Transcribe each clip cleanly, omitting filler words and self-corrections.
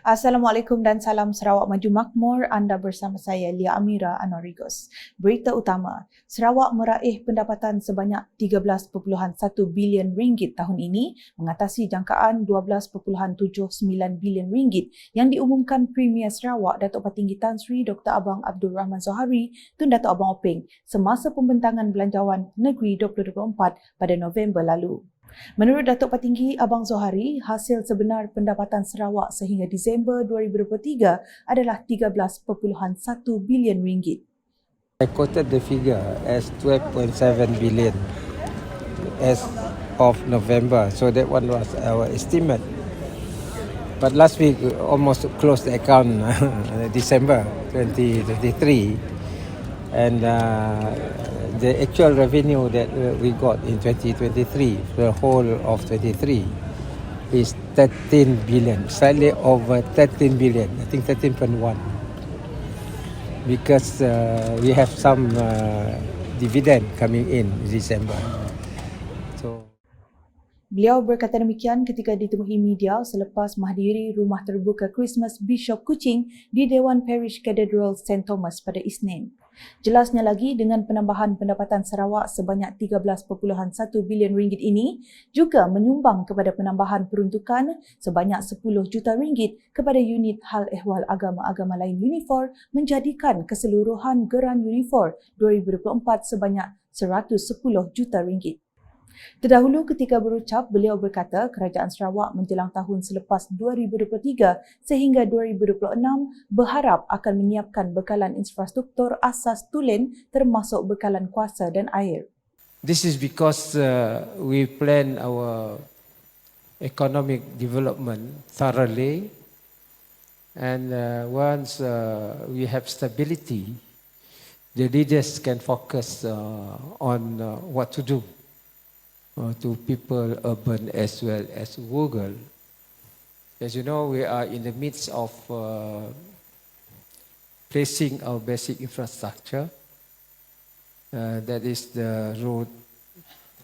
Assalamualaikum dan salam Sarawak Maju Makmur. Anda bersama saya Lia Amira Anorigos. Berita utama, Sarawak meraih pendapatan sebanyak 13.1 bilion ringgit tahun ini mengatasi jangkaan 12.79 bilion ringgit yang diumumkan Premier Sarawak Datuk Patinggi Tan Sri Dr. Abang Abdul Rahman Zohari Tun Datuk Abang Openg semasa pembentangan Belanjawan Negeri 2024 pada November lalu. Menurut Datuk Patinggi Abang Zohari, hasil sebenar pendapatan Sarawak sehingga Disember 2023 adalah 13.1 bilion ringgit. I quoted the figure as 12.7 billion as of November, so that one was our estimate. But last week almost closed the account December 2023, and the actual revenue that we got in 2023, the whole of 23, is 13 billion, slightly over 13 billion, I think 13.1. Because we have some dividend coming in December. So Beliau berkata demikian ketika ditemui media selepas menghadiri rumah terbuka Christmas Bishop Kuching di Dewan Parish Cathedral St. Thomas pada Isnin. Jelasnya lagi, dengan penambahan pendapatan Sarawak sebanyak 13.1 bilion ringgit ini juga menyumbang kepada penambahan peruntukan sebanyak 10 juta ringgit kepada unit hal ehwal agama-agama lain Unifor, menjadikan keseluruhan geran Unifor 2024 sebanyak 110 juta ringgit. Terdahulu ketika berucap, beliau berkata kerajaan Sarawak menjelang tahun selepas 2023 sehingga 2026 berharap akan menyiapkan bekalan infrastruktur asas tulen termasuk bekalan kuasa dan air. this is because we plan our economic development thoroughly, and once we have stability, the leaders can focus on what to do to people, urban as well as rural. As you know, we are in the midst of placing our basic infrastructure. That is the road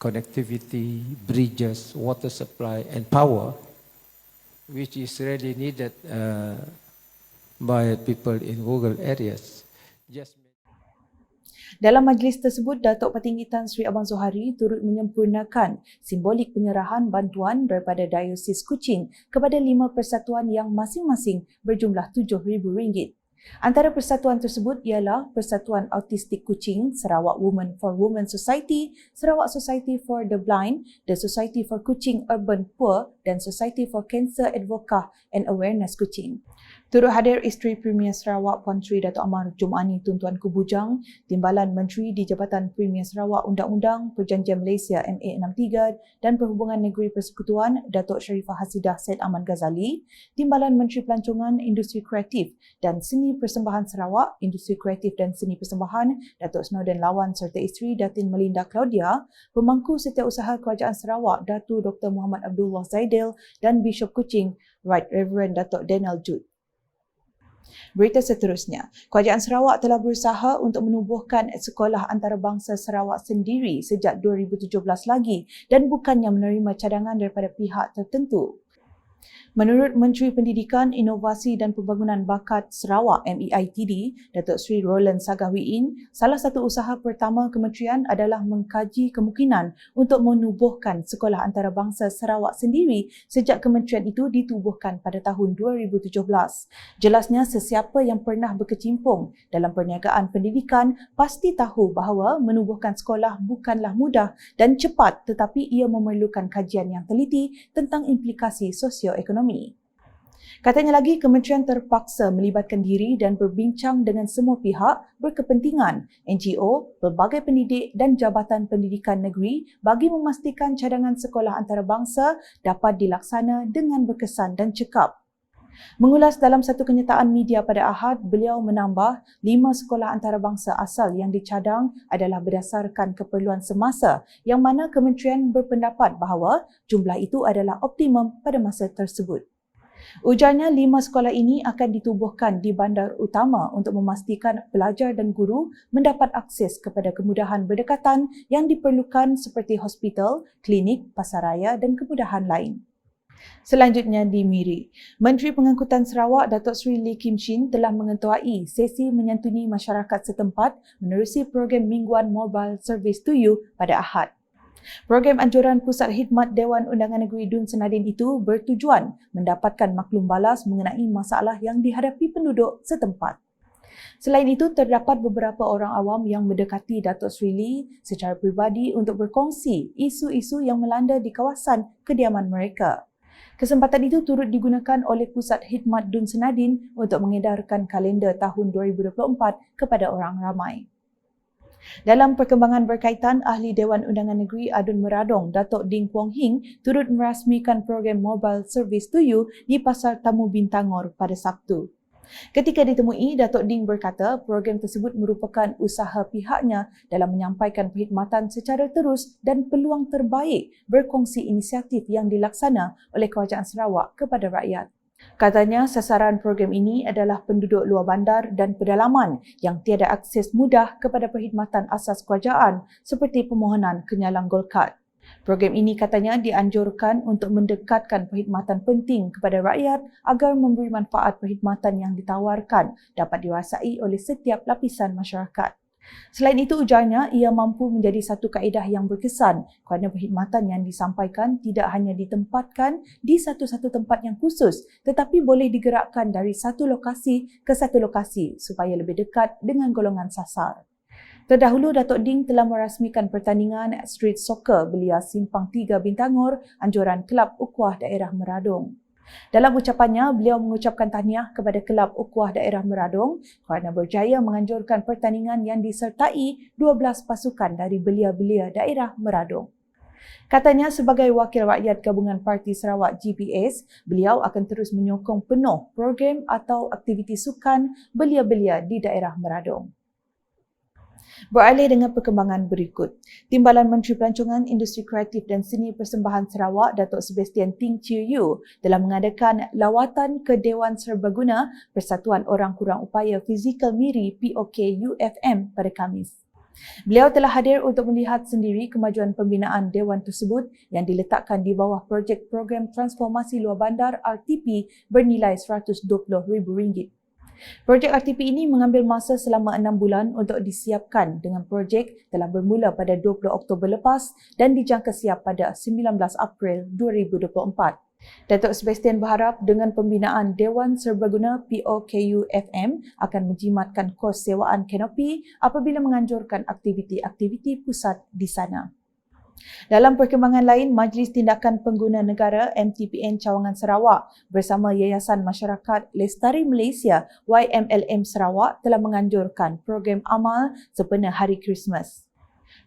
connectivity, bridges, water supply, and power, which is really needed by people in rural areas. Dalam majlis tersebut, Datuk Patinggi Tan Sri Abang Zohari turut menyempurnakan simbolik penyerahan bantuan daripada Diosis Kuching kepada 5 persatuan yang masing-masing berjumlah RM7,000. Antara persatuan tersebut ialah Persatuan Autistik Kuching, Sarawak Women for Women Society, Sarawak Society for the Blind, the Society for Kuching Urban Poor dan Society for Cancer Advocacy and Awareness Kuching. Turut hadir isteri Premier Sarawak Puan Sri Dato' Amar Jumani Tun Tuanku Bujang, Timbalan Menteri di Jabatan Premier Sarawak Undang-Undang Perjanjian Malaysia MA63 dan Perhubungan Negeri Persekutuan Datuk Sharifah Hasidah Said Aman Ghazali, Timbalan Menteri Pelancongan Industri Kreatif dan Seni Persembahan Sarawak, Industri Kreatif dan Seni Persembahan Datuk Snowden Lawan serta isteri Datin Melinda Claudia, Pemangku Setiausaha Kerajaan Sarawak Datu Dr. Muhammad Abdullah Zaidil dan Bishop Kuching Right Reverend Datuk Daniel Jude. Berita seterusnya, Kerajaan Sarawak telah berusaha untuk menubuhkan sekolah antarabangsa Sarawak sendiri sejak 2017 lagi dan bukannya menerima cadangan daripada pihak tertentu. Menurut Menteri Pendidikan, Inovasi dan Pembangunan Bakat Sarawak MEITD, Datuk Seri Roland Sagahwiin, salah satu usaha pertama kementerian adalah mengkaji kemungkinan untuk menubuhkan sekolah antarabangsa Sarawak sendiri sejak kementerian itu ditubuhkan pada tahun 2017. Jelasnya, sesiapa yang pernah berkecimpung dalam perniagaan pendidikan pasti tahu bahawa menubuhkan sekolah bukanlah mudah dan cepat, tetapi ia memerlukan kajian yang teliti tentang implikasi sosioekonomi. Katanya lagi, kementerian terpaksa melibatkan diri dan berbincang dengan semua pihak berkepentingan, NGO, pelbagai pendidik dan Jabatan Pendidikan Negeri bagi memastikan cadangan sekolah antarabangsa dapat dilaksana dengan berkesan dan cekap. Mengulas dalam satu kenyataan media pada Ahad, beliau menambah 5 sekolah antarabangsa asal yang dicadang adalah berdasarkan keperluan semasa yang mana kementerian berpendapat bahawa jumlah itu adalah optimum pada masa tersebut. Ujarnya, 5 sekolah ini akan ditubuhkan di bandar utama untuk memastikan pelajar dan guru mendapat akses kepada kemudahan berdekatan yang diperlukan seperti hospital, klinik, pasaraya dan kemudahan lain. Selanjutnya di Miri, Menteri Pengangkutan Sarawak Datuk Seri Lee Kim Chin telah mengetuai sesi menyantuni masyarakat setempat menerusi program mingguan Mobile Service to You pada Ahad. Program anjuran Pusat Khidmat Dewan Undangan Negeri Dun Senadin itu bertujuan mendapatkan maklum balas mengenai masalah yang dihadapi penduduk setempat. Selain itu, terdapat beberapa orang awam yang mendekati Datuk Seri Lee secara peribadi untuk berkongsi isu-isu yang melanda di kawasan kediaman mereka. Kesempatan itu turut digunakan oleh Pusat Khidmat Dun Senadin untuk mengedarkan kalender tahun 2024 kepada orang ramai. Dalam perkembangan berkaitan, Ahli Dewan Undangan Negeri Adun Meradong, Datuk Ding Kuang Hing, turut merasmikan program Mobile Service to You di Pasar Tamu Bintangor pada Sabtu. Ketika ditemui, Datuk Ding berkata program tersebut merupakan usaha pihaknya dalam menyampaikan perkhidmatan secara terus dan peluang terbaik berkongsi inisiatif yang dilaksana oleh Kerajaan Sarawak kepada rakyat. Katanya sasaran program ini adalah penduduk luar bandar dan pedalaman yang tiada akses mudah kepada perkhidmatan asas kerajaan seperti permohonan kenyalang Gold Card. Program ini katanya dianjurkan untuk mendekatkan perkhidmatan penting kepada rakyat agar memberi manfaat perkhidmatan yang ditawarkan dapat dirasai oleh setiap lapisan masyarakat. Selain itu, ujarnya ia mampu menjadi satu kaedah yang berkesan kerana perkhidmatan yang disampaikan tidak hanya ditempatkan di satu-satu tempat yang khusus tetapi boleh digerakkan dari satu lokasi ke satu lokasi supaya lebih dekat dengan golongan sasar. Terdahulu, Datuk Ding telah merasmikan pertandingan Street Soccer Belia Simpang 3 Bintangor anjuran Kelab Ukhuwah Daerah Meradong. Dalam ucapannya, beliau mengucapkan tahniah kepada Kelab Ukhuwah Daerah Meradong kerana berjaya menganjurkan pertandingan yang disertai 12 pasukan dari belia-belia daerah Meradong. Katanya sebagai wakil rakyat gabungan Parti Sarawak GPS, beliau akan terus menyokong penuh program atau aktiviti sukan belia-belia di daerah Meradong. Beralih dengan perkembangan berikut. Timbalan Menteri Pelancongan, Industri Kreatif dan Seni Persembahan Sarawak, Datuk Sebastian Ting Chiu Yu, telah mengadakan lawatan ke Dewan Serbaguna Persatuan Orang Kurang Upaya Fizikal Miri POK-UFM pada Khamis. Beliau telah hadir untuk melihat sendiri kemajuan pembinaan Dewan tersebut yang diletakkan di bawah projek program transformasi luar bandar RTP bernilai RM120,000. Projek RTP ini mengambil masa selama 6 bulan untuk disiapkan dengan projek telah bermula pada 20 Oktober lepas dan dijangka siap pada 19 April 2024. Datuk Sebastian berharap dengan pembinaan Dewan Serbaguna POKU-FM akan menjimatkan kos sewaan kanopi apabila menganjurkan aktiviti-aktiviti pusat di sana. Dalam perkembangan lain, Majlis Tindakan Pengguna Negara MTPN Cawangan Sarawak bersama Yayasan Masyarakat Lestari Malaysia YMLM Sarawak telah menganjurkan program amal sempena Hari Krismas.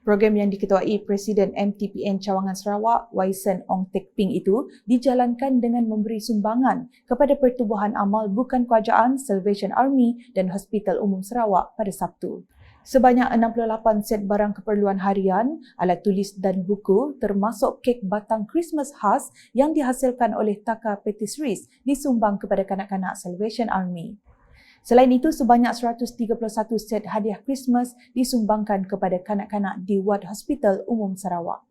Program yang diketuai Presiden MTPN Cawangan Sarawak Waisen Ong Tek Ping itu dijalankan dengan memberi sumbangan kepada Pertubuhan Amal Bukan Kerajaan Salvation Army dan Hospital Umum Sarawak pada Sabtu. Sebanyak 68 set barang keperluan harian, alat tulis dan buku termasuk kek batang Christmas khas yang dihasilkan oleh Taka Patisseries disumbang kepada kanak-kanak Salvation Army. Selain itu, sebanyak 131 set hadiah Christmas disumbangkan kepada kanak-kanak di Ward Hospital Umum Sarawak.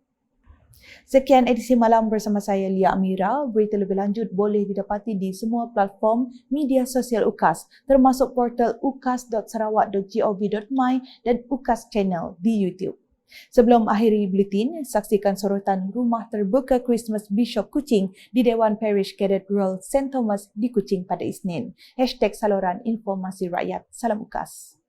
Sekian edisi malam bersama saya Lia Amira. Berita lebih lanjut boleh didapati di semua platform media sosial UKAS termasuk portal ukas.sarawak.gov.my dan UKAS Channel di YouTube. Sebelum akhiri buletin, saksikan sorotan Rumah Terbuka Christmas Bishop Kuching di Dewan Parish Cathedral St. Thomas di Kuching pada Isnin. #saluran informasi rakyat. Salam UKAS.